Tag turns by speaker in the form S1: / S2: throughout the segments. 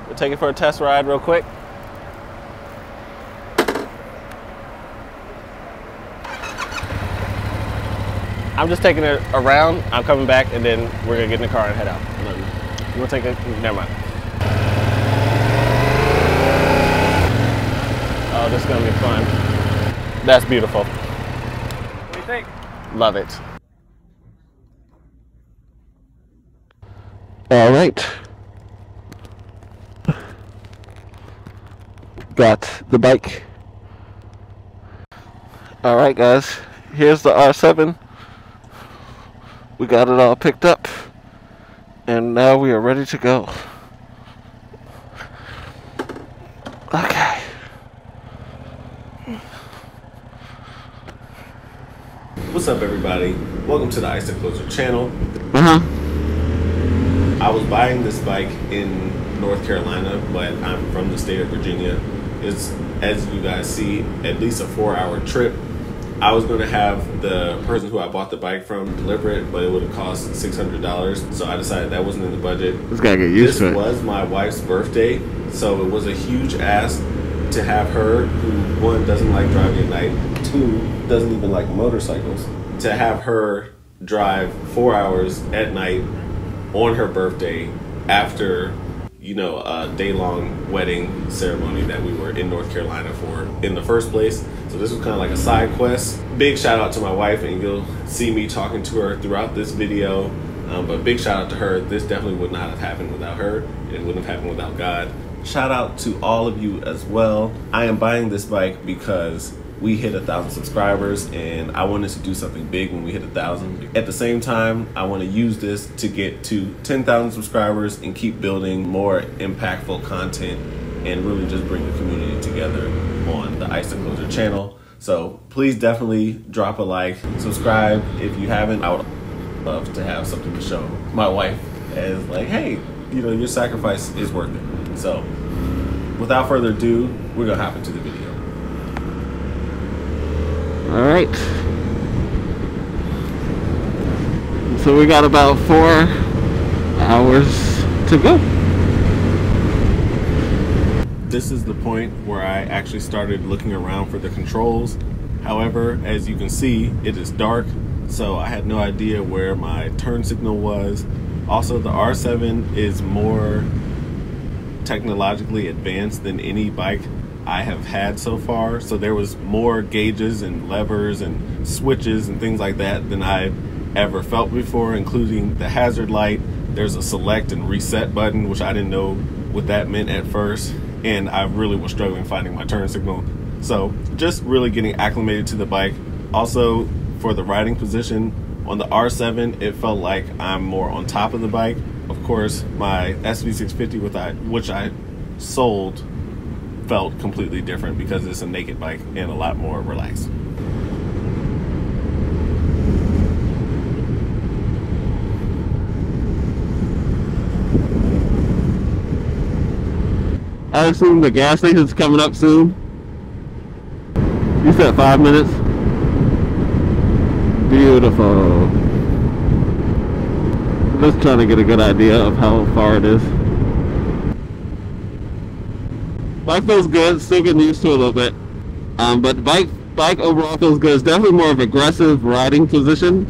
S1: We'll take it for a test ride real quick. I'm just taking it around. I'm coming back, and then we're gonna get in the car and head out. You wanna take it? Never mind. Oh, this is gonna be fun. That's beautiful. What do you think? Love it. All right. Got the bike. All right, guys. Here's the R7. We got it all picked up, and now we are ready to go. Okay. What's up, everybody? Welcome to the Ice Enclosure channel. I was buying this bike in North Carolina, but I'm from the state of Virginia. It's, as you guys see, at least a 4-hour trip. I was going to have the person who I bought the bike from deliver it, but it would have cost $600, so I decided that wasn't in the budget.
S2: Just gotta get used to it.
S1: This was my wife's birthday, so it was a huge ask to have her, who, one, doesn't like driving at night, two, doesn't even like motorcycles, to have her drive 4 hours at night on her birthday after, you know, a day-long wedding ceremony that we were in North Carolina for in the first place. So this was kind of like a side quest. Big shout out to my wife, and you'll see me talking to her throughout this video. But big shout out to her. This definitely would not have happened without her. It wouldn't have happened without God. Shout out to all of you as well. I am buying this bike because we hit 1,000 subscribers, and I wanted to do something big when we hit 1,000. At the same time, I want to use this to get to 10,000 subscribers and keep building more impactful content and really just bring the community together on the Ice Enclosure channel. So please definitely drop a like, subscribe if you haven't. I would love to have something to show my wife as like, hey, you know, your sacrifice is worth it. So without further ado, we're gonna hop into the video.
S2: All right. So we got about 4 hours to go.
S1: This is the point where I actually started looking around for the controls. However, as you can see, it is dark, so I had no idea where my turn signal was. Also, the R7 is more technologically advanced than any bike I have had so far, so there was more gauges and levers and switches and things like that than I've ever felt before, including the hazard light. There's a select and reset button, which I didn't know what that meant at first, and I really was struggling finding my turn signal. So just really getting acclimated to the bike. Also, for the riding position on the R7, it felt like I'm more on top of the bike. Of course, my SV650, which I sold, felt completely different because it's a naked bike and a lot more relaxed.
S2: I assume the gas station's coming up soon. You said 5 minutes? Beautiful. Just trying to get a good idea of how far it is. Bike feels good, still getting used to it a little bit. But the bike overall feels good. It's definitely more of an aggressive riding position.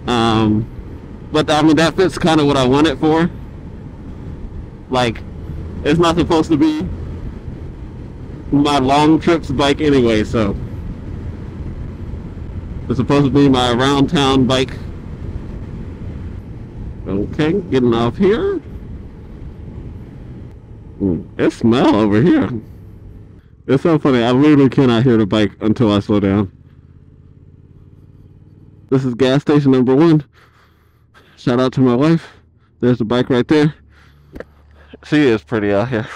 S2: But I mean, that fits kind of what I want it for. Like, it's not supposed to be my long trips bike anyway, so it's supposed to be my around town bike. Okay, getting off here. It smells over here. It's so funny, I literally cannot hear the bike until I slow down. This is gas station number 1. Shout out to my wife. There's the bike right there. She is pretty out here,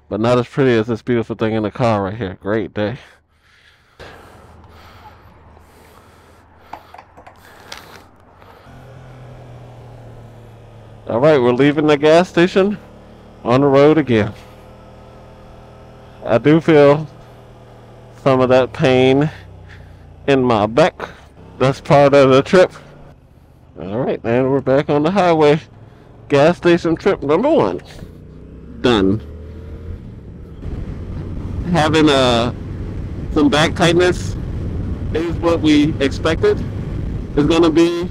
S2: but not as pretty as this beautiful thing in the car right here. Great day. All right, we're leaving the gas station, on the road again. I do feel some of that pain in my back. That's part of the trip. All right, man, we're back on the highway. Gas station trip number 1. done. Having some back tightness is what we expected. It's going to be,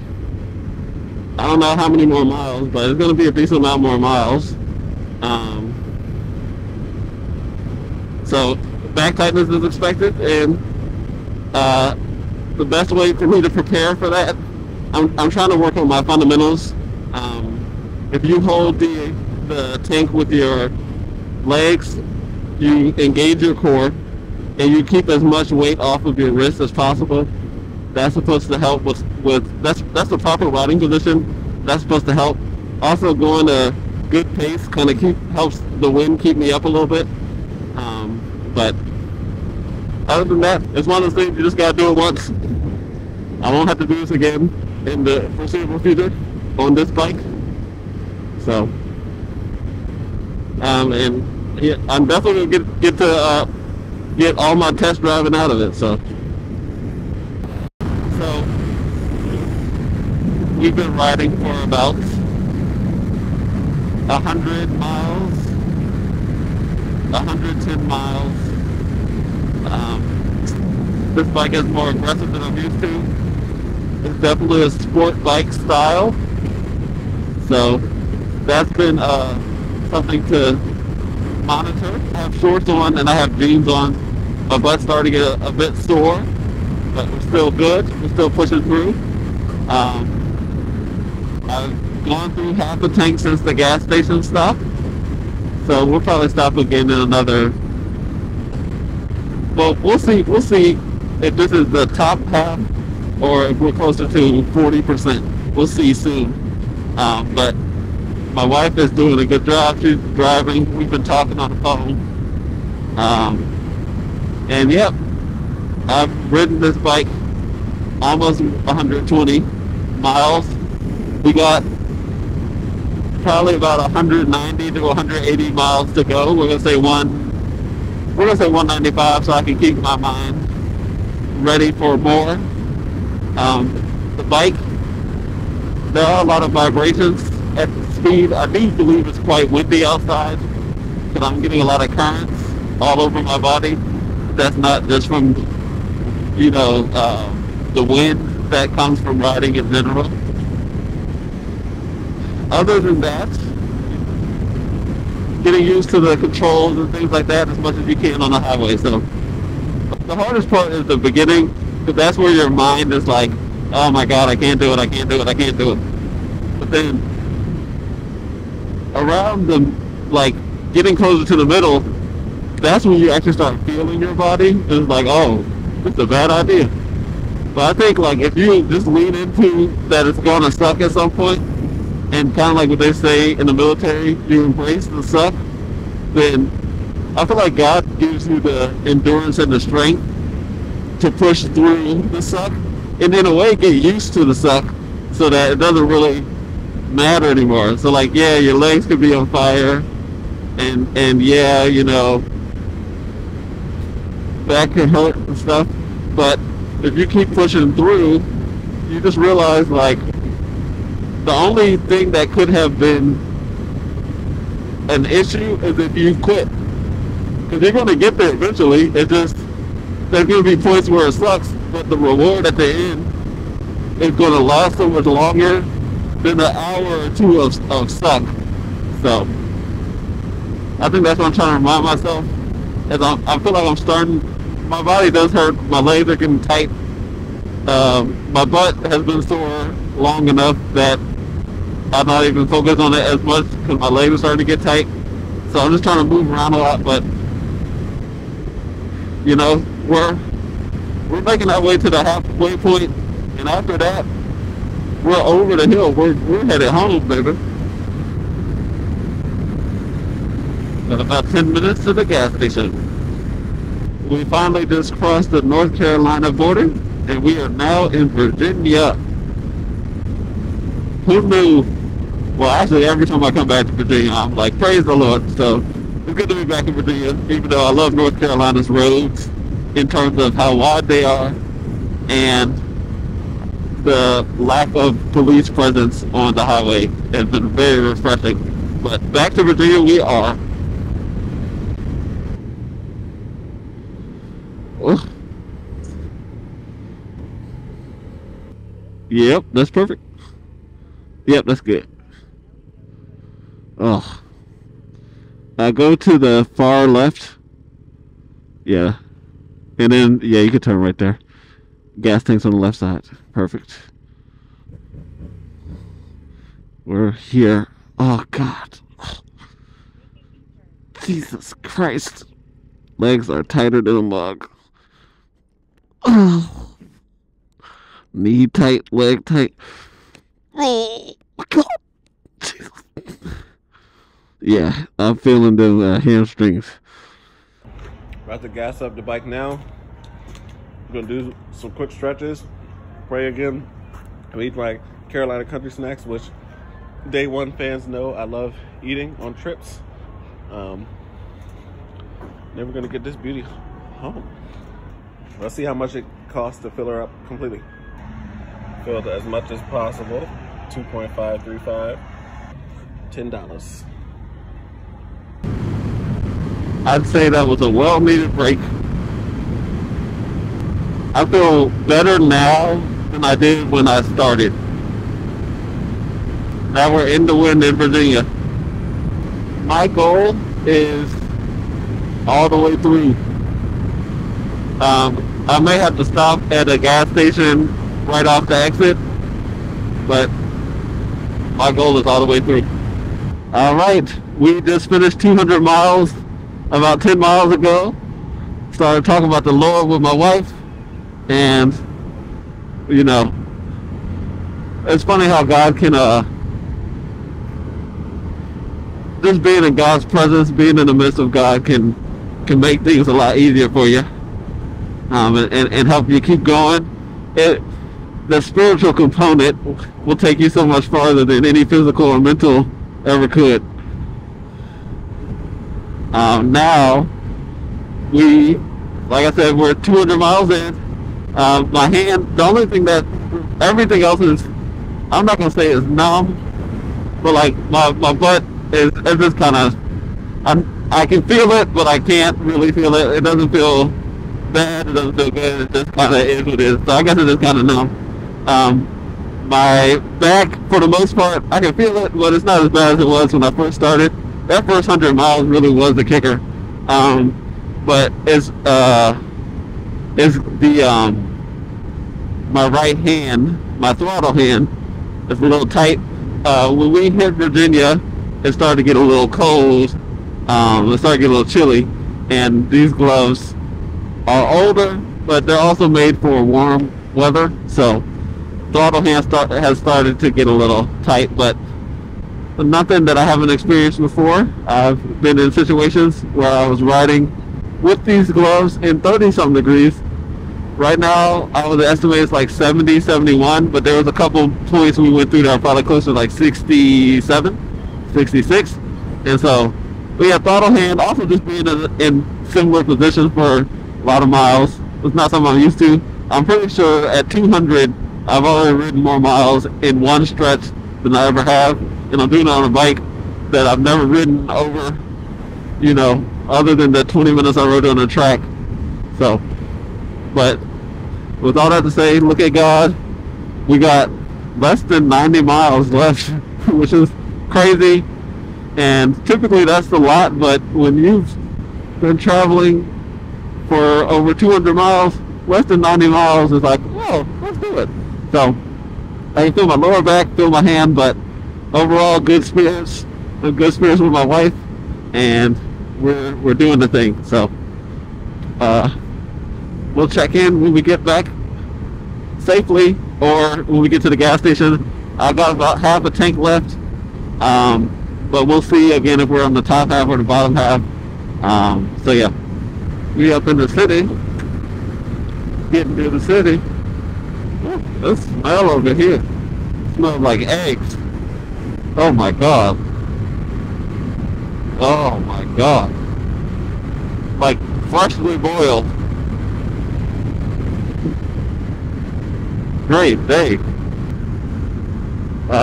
S2: I don't know how many more miles, but it's going to be a decent amount more miles. So back tightness is expected, and the best way for me to prepare for that, I'm trying to work on my fundamentals. If you hold the tank with your legs, you engage your core, and you keep as much weight off of your wrist as possible. That's supposed to help with that's the proper riding position. That's supposed to help. Also, going a good pace kind of helps the wind keep me up a little bit. But other than that, it's one of those things you just gotta do it once. I won't have to do this again in the foreseeable future on this bike. So, and yeah, I'm definitely gonna get to get all my test driving out of it. So we've been riding for about 100 miles, 110 miles. This bike is more aggressive than I'm used to. It's definitely a sport bike style. So that's been something to monitor. I have shorts on and I have jeans on. My butt's starting to get a bit sore, but we're still good. We're still pushing through. I've gone through half a tank since the gas station stopped. So we'll probably stop again in another. Well, we'll see if this is the top half or if we're closer to 40%. We'll see soon. But my wife is doing a good job. She's driving. We've been talking on the phone. And yep, I've ridden this bike almost 120 miles. We got probably about 190 to 180 miles to go. We're gonna say 195 so I can keep my mind ready for more. The bike, there are a lot of vibrations at the speed. I do believe it's quite windy outside because I'm getting a lot of currents all over my body. That's not just from, the wind that comes from riding in general. Other than that, getting used to the controls and things like that as much as you can on the highway. So the hardest part is the beginning, because that's where your mind is like, oh my god, I can't do it. But then around getting closer to the middle, that's when you actually start feeling your body. It's like, oh, it's a bad idea. But I think if you just lean into that it's gonna suck at some point, and kind of like what they say in the military, you embrace the suck, then I feel like God gives you the endurance and the strength to push through the suck, and in a way get used to the suck so that it doesn't really matter anymore. So yeah, your legs could be on fire, and yeah, back can hurt and stuff, but if you keep pushing through, you just realize the only thing that could have been an issue is if you quit. Because you're going to get there eventually. It's just, there's going to be points where it sucks, but the reward at the end is going to last so much longer than an hour or two of suck. So, I think that's what I'm trying to remind myself. As I feel like I'm starting, my body does hurt, my legs are getting tight. My butt has been sore long enough that I'm not even focused on it as much because my legs are starting to get tight. So I'm just trying to move around a lot, but we're making our way to the halfway point, and after that, we're over the hill. We're headed home, baby. Got about 10 minutes to the gas station. We finally just crossed the North Carolina border, and we are now in Virginia. Who knew? Well, actually, every time I come back to Virginia, I'm like, praise the Lord. So it's good to be back in Virginia, even though I love North Carolina's roads in terms of how wide they are and the lack of police presence on the highway has been very refreshing. But back to Virginia we are. Yep, that's perfect. Yep, that's good. Oh, go to the far left. Yeah, and then yeah, you can turn right there. Gas tank's on the left side. Perfect. We're here. Oh God. Jesus Christ. Legs are tighter than a mug. Oh. Knee tight, leg tight. Oh my God. Jesus. Yeah, I'm feeling the hamstrings.
S1: About to gas up the bike now. We're gonna do some quick stretches. Pray again. I eat my Carolina country snacks, which day one fans know I love eating on trips. Never gonna get this beauty home. Let's see how much it costs to fill her up completely. Filled as much as possible. 2.535. $10.
S2: I'd say that was a well-needed break. I feel better now than I did when I started. Now we're in the wind in Virginia. My goal is all the way through. I may have to stop at a gas station right off the exit, but my goal is all the way through. All right, we just finished 200 miles about 10 miles ago. Started talking about the Lord with my wife, and you know, it's funny how God can just being in God's presence, being in the midst of God can make things a lot easier for you, and help you keep going. The spiritual component will take you so much farther than any physical or mental ever could. Now we, like I said, we're 200 miles in. My hand, the only thing that, everything else is, I'm not gonna say is numb, but like my butt is just kind of, I can feel it, but I can't really feel it. It doesn't feel bad, it doesn't feel good, it just kind of is what it is. So I guess it is kind of numb. My back, for the most part, I can feel it, but it's not as bad as it was when I first started. That first 100 miles really was the kicker. But it's my right hand, my throttle hand, is a little tight. When we hit Virginia, it started to get a little cold. It started to get a little chilly, and these gloves are older, but they're also made for warm weather. So throttle hand has started to get a little tight, but nothing that I haven't experienced before. I've been in situations where I was riding with these gloves in 30-something degrees. Right now, I would estimate it's like 70, 71, but there was a couple points we went through that are probably closer to like 67, 66. And so we have throttle hand, also just being in similar positions for a lot of miles. It's not something I'm used to. I'm pretty sure at 200, I've already ridden more miles in one stretch than I ever have. And I'm doing it on a bike that I've never ridden over, you know, other than the 20 minutes I rode on the track. So, but with all that to say, look at God. We got less than 90 miles left, which is crazy. And typically that's a lot, but when you've been traveling for over 200 miles, less than 90 miles is like, oh, let's do it. So I can feel my lower back, feel my hand, but overall good spirits. I'm good spirits with my wife, and we're doing the thing. So we'll check in when we get back safely, or when we get to the gas station. I got about half a tank left, but we'll see again if we're on the top half or the bottom half. So yeah, we up in the city, getting to the city. Ooh, the smell over here, it smells like eggs. Oh my God. Oh my God. Like freshly boiled. Great day.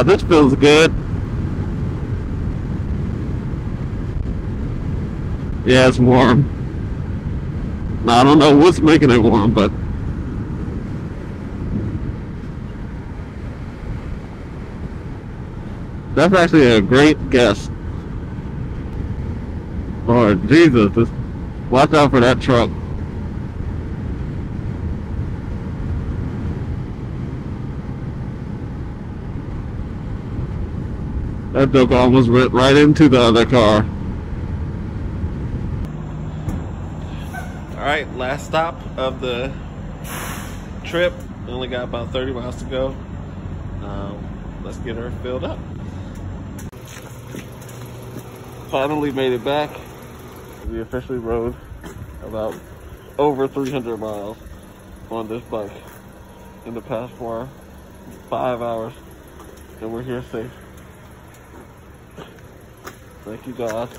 S2: This feels good. Yeah, it's warm. Now, I don't know what's making it warm, but That's actually a great guess. Lord Jesus, just watch out for that truck. That joke almost went right into the other car. Alright, last stop of the trip. Only got about 30 miles to go. Let's get her filled up. Finally made it back. We officially rode about over 300 miles on this bike in the past 5 hours, and we're here safe. Thank you, God.